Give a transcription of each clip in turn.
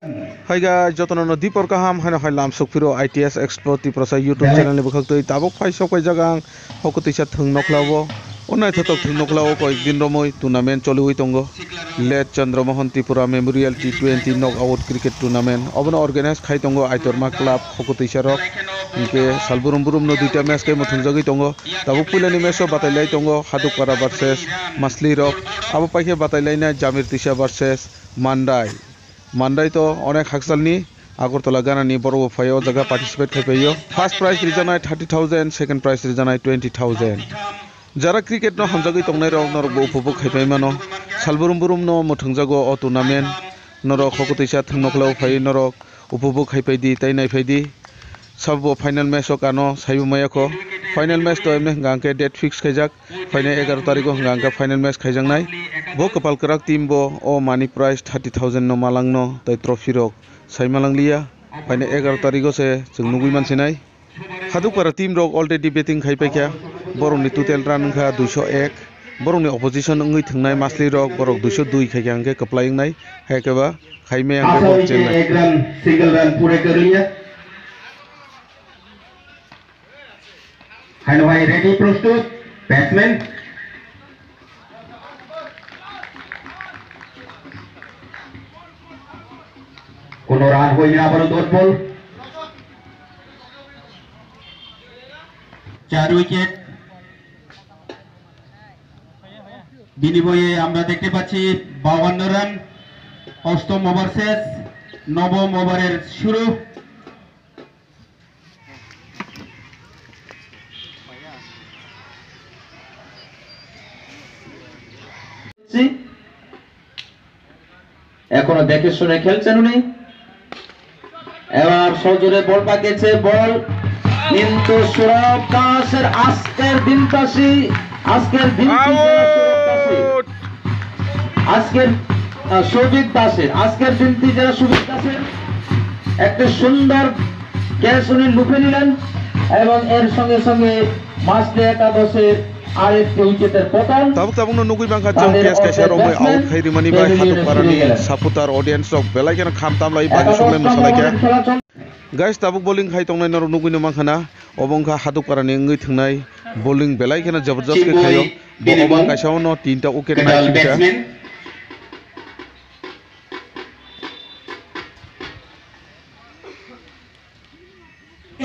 Hai guys, jotono dipor kaham hana hai lam sukpiro ITS Expert ti prasa YouTube channel ni bukhak toi tabok phai sok kai jagang hokoti sa thung noklawo onai thotok thung noklawo ko ekdin romoi tournament cholui tongo let Chandramohan Tripura Memorial T20 knockout cricket tournament obno organize khai tongo Aitorma club hokoti sa rok inke salburum burum no duita match kai muthung jagi tongo tabok pulani match batailai tongo Hadukpara versus Masli rok abo paike batailai na Jamir Tisha versus Mandai to onek haksalni Agartala ganani boro phayo jaga participate khaipayo first prize rijanai 30,000 second prize rijanai 20,000 jara cricket no hamjagi tongnai rok nor bo upobok khaipai mano salburum burum no muthungjago o tournament norok hokoteisa thungnoklau phai norok upobok khaipai di tai nai phai di sabo final match okano saibumaya ko final match to emne gangke date fix khaijak final 11 tarikh gangka final match khaijangnai bo kapal karak team bo o money prize 30,000 no malangno tai trophy rok saimalanglia final 11 tarikh se jungnugui mansinai Hadukpara team rok already betting khaipaikya borongni total run kha 201 borongni opposition ngui thungnai Masli rok borok 202 khaikya angke kaplaingnai haikeba khaime angke bok chenai एक run single run पूरे कर लिया hello भाई ready प्रस्तुत batsman কোনো run হয়নি আবারো dot ball 4 wicket বিনিময়ে আমরা দেখতে পাচ্ছি 52 রান অষ্টম ওভার শেষ নবম ওভারের শুরু এখনো দেখে শুনে খেলছেন উনি এবার সজোরে বল পাকিয়েছে বল কিন্তু সৌরভ দাসের আজকের দিনটাসি আজকের সৌভিক দাসের আজকের দিনটি যারা সৌভিক দাসের একটা সুন্দর ক্যাচ উনি লুফে নিলেন এবং এর সঙ্গে সঙ্গে মাসলে একাদশের আরেকটি উইকেটের পতন tabuk no nugui bangkha jam kes kaisa romoi out khairi mani bai Hadukpara ni supporter audience rok belai kena kham tamlai bagi somle musalai guys tabuk bowling khai tongnai nor nugui no mangkhana obongkha Hadukpara ni ngui thungnai bowling belai kena jabardast ke khayo bo obong kaisa no 3 ta wicket nai chika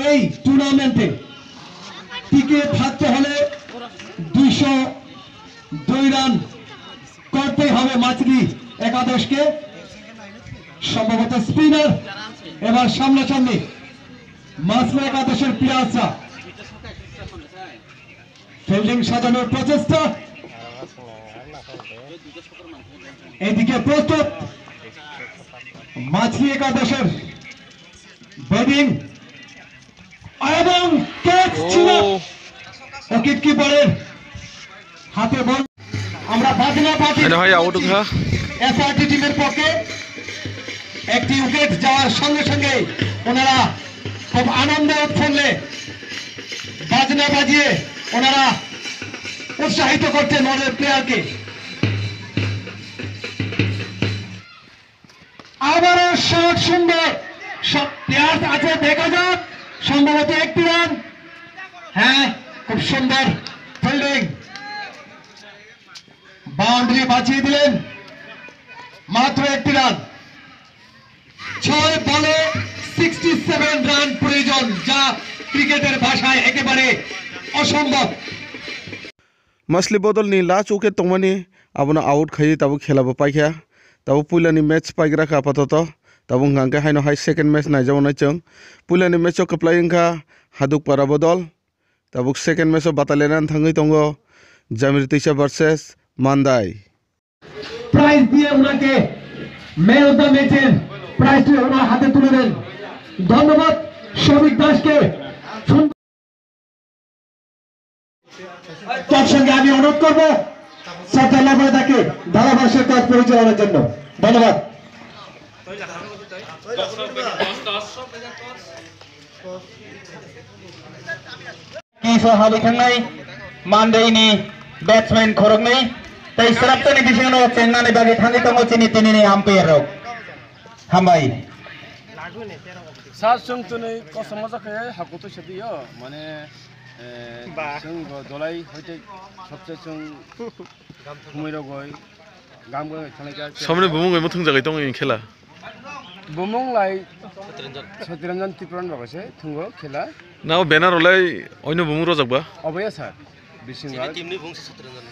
এই টুর্নামেন্টে টিকে থাকতে হলে 202 run করতে হবে মাছলি একাদশকে সম্ভবত spinner এবার সামনাসামনি মাছলি একাদশের প্লেয়াররা ফিল্ডিং সাজানোর প্রচেষ্টা এদিকে প্রস্তুত মাছলি একাদশের ব্যাটিং এবং ক্যাচ ছিল উইকেট কিপারের হাতে বল আমরা বাজনা পার্টি এটা ভাই আউট হা এসআরটি টিমের পক্ষে একটি উইকেট যাওয়ার সঙ্গে সঙ্গে ওনারা খুব আনন্দ উৎফুল্লে বাজনা বাজিয়ে ওনারা উৎসাহিত করছেন ওদের প্লেয়ারকে আবারও শট সুন্দর সব প্লেয়ার আছে দেখা যাক সম্ভবত একটি রান হ্যাঁ খুব সুন্দর ফিল্ডিং বাউন্ডারি বাঁচিয়ে দিলেন মাত্র একটি রান 6 বলে 67 রান প্রয়োজন যা ক্রিকেটের ভাষায় একেবারে অসম্ভব Masli bodol ni last wicket tongmani abono out khai tabu khela bo paikha tabu pulani match paigra kha patoto tabu ngangka haino hai second match nai jawna chung pulani match ok playing kha Hadukpara bodol tabu second match batalenan thangui tongo Jamir Tisha versus Mandai prize দিয়ে ওনাকে man of the ম্যাচের প্রাইজটি ওনার হাতে তুলে দেন ধন্যবাদ সৌভিক দাসকে তার সঙ্গে আমি অনুরোধ করব সাথে লাভায় তাকে ধারাভাষ্যের কাজ পরিচালনার জন্য ধন্যবাদ কি সহালি খাংনাই মানদেইনি batsman খরগনাই tei seraptani bisingo chengnani bagi thangui tongo chini tinini umpire rok हामबाय सा जोंतोनै कसमजाखै हाकुतो सेदियो माने जों दलाय हयते सबसे जों खुमैरो गय गामगो थानायगा सामने बुमुङै मथुं जागाय दङ इ खेला बुमुंलाय सतिरंजन त्रिपुरान बागसे थुंगो खेला नाव बेनार हलाय अयनो बुमुं रजाकबा अबया सार बिसिंगार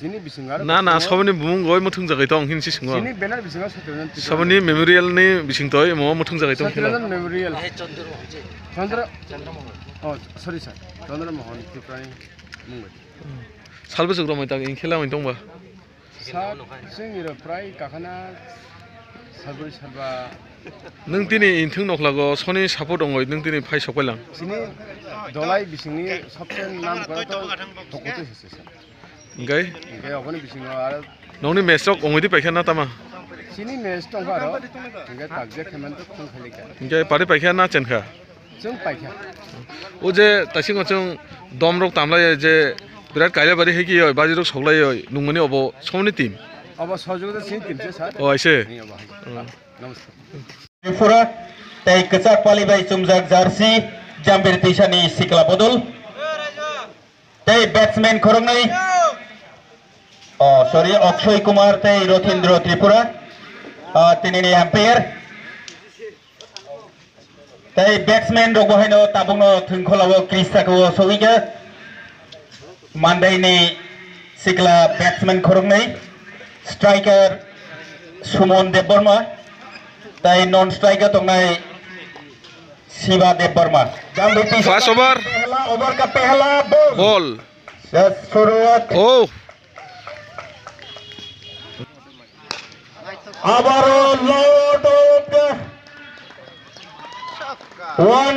जिनि बिसिंगार ना ना सबनि बुमुं गय मथुं जागाय दं हिनसि सिङो जिनि बेनार बिसिंगार सतिरंजन त्रिपुरान सबनि मेमोरियेल नि बिसिंतय म मथुं जागाय दं खेला सतिरंजन मेमोरियल चंद्रमोहन सरि सार चंद्रमोहन त्रिपुरानि मुंगै सालबो जोग्रा माय दा इ खेला माय दंबा सा जोंनिरो प्राय गाखाना साब्रै साबा नों दिनै इन्थों नखलागो सनि सापो दङ नों दिनै फाइ सकायलां जिनि दलाय बिसिंनि सबसे नाम कराथ हकुतो हेसे सार ओंगाय ओमफ्राय अबनि बिसिङाव आरो नौनि मेसक अंगैदि पाइखाना तामा सिनि मेच दं आरो ओमफ्राय तागजे खेमेन्ट जों खालिका ओंगाय पारि पाइखाया ना चेनखा जों पाइखा ओ जे तासिङो जों दमरक तामलाय जे बिराद गायलाबारि हेगि बाजिरक सगलाय नुंमनि अबो समनि टीम अब सहयोगता सिनि टीमसे सार अ आइसे नमस्कार त्रिपुरा तै कचाक पालिबाय चुमजाक जार्सी जाम्बिर तैसानि सिक्ला बदल तै बैट्समैन खरंनै सॉरी अक्षय कुमार तै रथीन्द्र त्रिपुरा तिनिनि एम्पायर तै बैट्समैन रगहायनो ताबुंनो थुंखलावो क्रिस्टाखौ सौइगा मान्दायनि सिक्ला बैट्समैन खरंनै स्ट्राइकार सुमन देबबर्मा तै नॉन स्ट्राइकर तंनाय Shiva Debbarma first over over का पहला बॉल शुरुआत ओ आबारो lot of one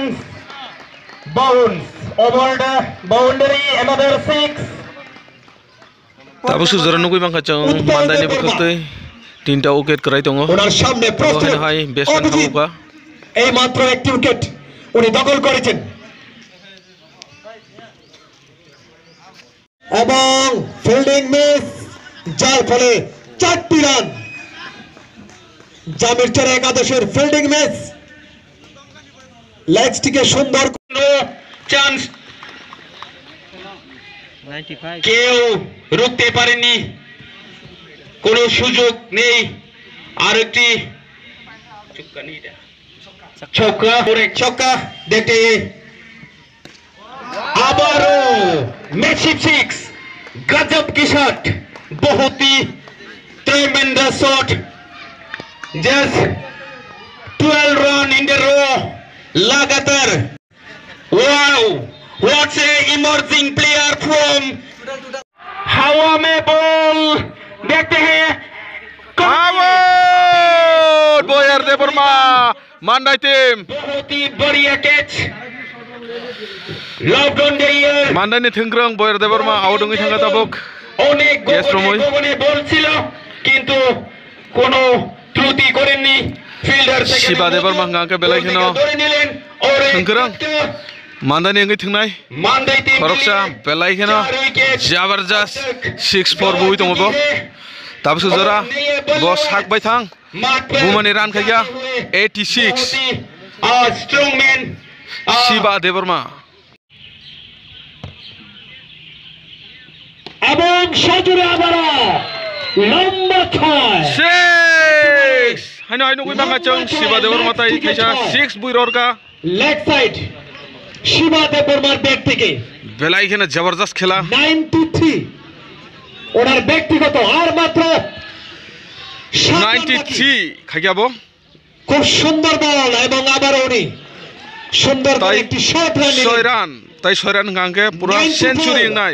bounce over the boundary another 6 ताबो सुजरा नुगै बांखा जों मान्दायनि बखतै তিনটা উইকেট করাই দङ ওনার সামনে প্রস্তুত হাই ব্যাটসম্যান হামুকা এই মাত্র একটি উইকেট উনি দখল করেছেন এবং ফিল্ডিং মিস যার ফলে 4টি রান জামিরচর একাদশের ফিল্ডিং মিস লেগসটিকে সুন্দর চান্স 95 কেউ রুখতে পারেনি কোনো সুযোগ নেই আরেকটি ছক্কা পরে ছক্কা দেখতে আবারও मैसिव 6 गजब की शॉट बहुत ही tremendous shot just 12 run in the row लगातार wow what's a emerging player from हवा में बॉल देखते हैं आउट बयर देबरमा मान्दाय टीम बहुत ही बढ़िया कैच लॉकडाउन दे ईयर मान्दायनि थोंग्रों बयर देबरमा आउट दङै थांगा ताबक অনেক গোপনে বল ছিল কিন্তু কোনো ত্রুটি করেননি ফিল্ডার থেকে শিবা দেববর্মা গাকে বেলাইখনো ধরে নিলেন थोंग्रों मान्दायनि ओंगै थोंनाय मान्दाय टीम खरकसा बेलाइखनो जबरदस्त 6-4 बुइ दङबो ताबो सुजरा बो साकबाय थां बुमानि रान खायगा 86 स्ट्रंगमैन शिवा देबबर्मा এবং সজুরে আবারো লম্বা 6 हायनो हायनो गय बांगा जों शिवा देबबर्मा ताइ थाइसा 6 बुइ ररका लेग साइड শিবা দেববর্মার ব্যাট থেকে बेलाइखनो जबरदस्त खेला 93 ওনার ব্যক্তিগত আর মাত্র 93 খাইগাবো খুব সুন্দর বল এবং আবার উনি সুন্দর একটি শট রান 6 রান তাই 6 রান গাঙ্গে পুরো সেঞ্চুরি নাই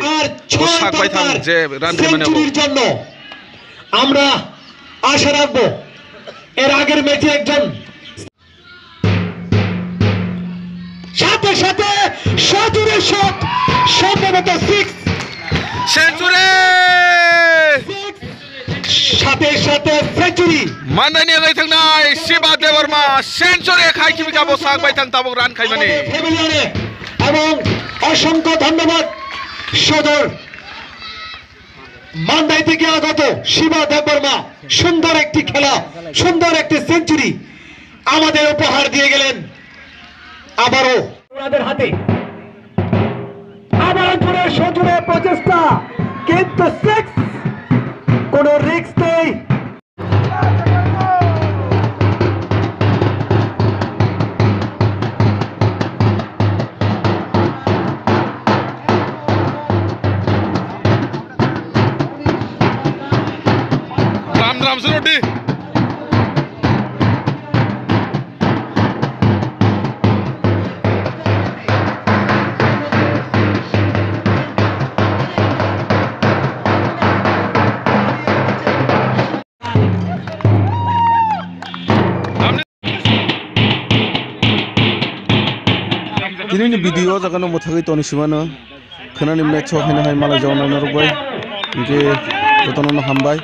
ও সাকবাই থাং যে রান খাইমানে সেঞ্চুরির জন্য আমরা আশা রাখব এর আগের ম্যাচে একজন সাথে সাথে সজুরে শট সম্ভবত 6 সেঞ্চুরি সাথে সাথে সেঞ্চুরি मान्दायनि ओंगै थांनाय शिवा देबबर्मा सेঞ্চুরি खाइखिबिगाबो साकबाय थां ताबक रान खाइमाने এবং অসংখ্য ধন্যবাদ সদর মান্দাই থেকে আগত শিবা দেববর্মা সুন্দর একটি খেলা সুন্দর একটি সেঞ্চুরি আমাদের উপহার দিয়ে গেলেন। আবারও ওনাদের হাতে আবার জোরে সজোরে প্রচেষ্টা, কিন্তু কোনো রিস্ক নেই। राम से रोटी ini video jangan mau thagi toni simano khana ni match ho haina hai malai jawana rugbai inke jotono hambai